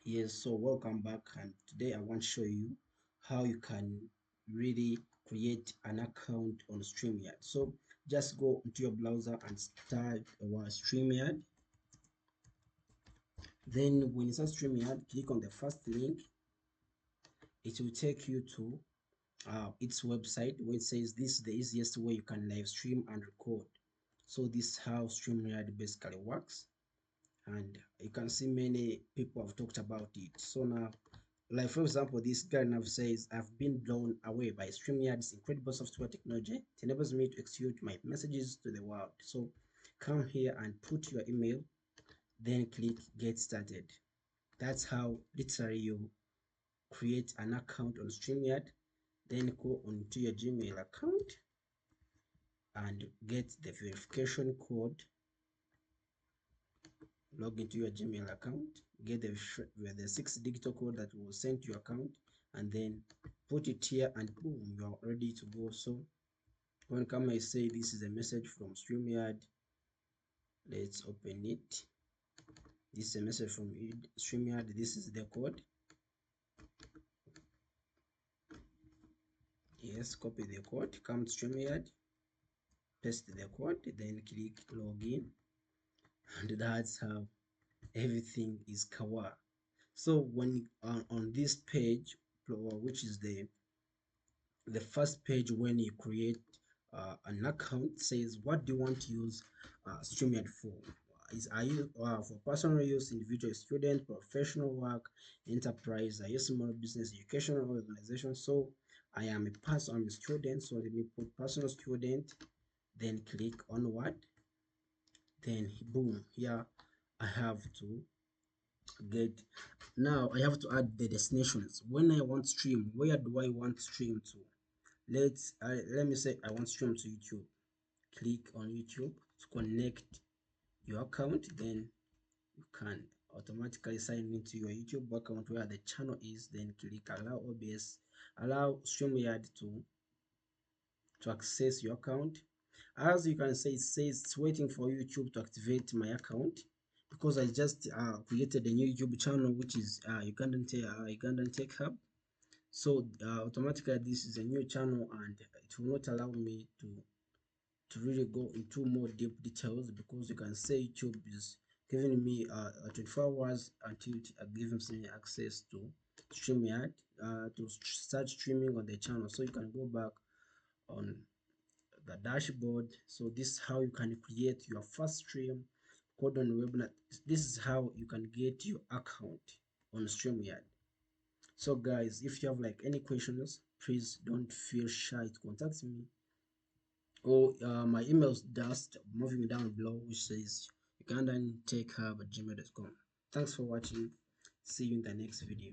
Yes, so welcome back, and today I want to show you how you can really create an account on StreamYard. So just go into your browser and type the word StreamYard. Then when you start StreamYard, click on the first link. It will take you to its website where it says this is the easiest way you can live stream and record. So this is how StreamYard basically works, and you can see many people have talked about it. So now, like for example, this guy now says, I've been blown away by StreamYard's incredible software technology. It enables me to execute my messages to the world. So come here and put your email, then click get started. That's how literally you create an account on StreamYard. Then go onto your Gmail account and get the verification code. Log into your Gmail account, get the 6 digital code that was sent to your account, and then put it here, and boom, you are ready to go. So when come I say this is a message from StreamYard, let's open it. This is a message from StreamYard. This is the code. Yes, copy the code, come to StreamYard, paste the code, then click login, and that's how everything is kawa. So when on this page, which is the first page, when you create an account, says what do you want to use StreamYard for? Are you for personal use, individual, student, professional work, enterprise, are you small business, educational organization? So I'm a student, so let me put personal student, then click onward, then boom, here I have to get, now I have to add the destinations. When I want stream, where do I want stream to? Let me say I want stream to YouTube. Click on YouTube to connect your account, then you can automatically sign into your YouTube account where the channel is, then click allow OBS, allow StreamYard to access your account. As you can see, it says it's waiting for YouTube to activate my account, because I just created a new YouTube channel, which is Ugandan Tech Hub. So automatically this is a new channel, and it will not allow me to really go into more deep details, because you can say YouTube is giving me 24 hours until it gives me access to StreamYard to start streaming on the channel. So you can go back on the dashboard. So this is how you can create your first stream code on webinar. This is how you can get your account on StreamYard. So guys, if you have like any questions, please don't feel shy to contact me, or my email's just moving down below, which says ugandantechhub@gmail.com. Thanks for watching. See you in the next video.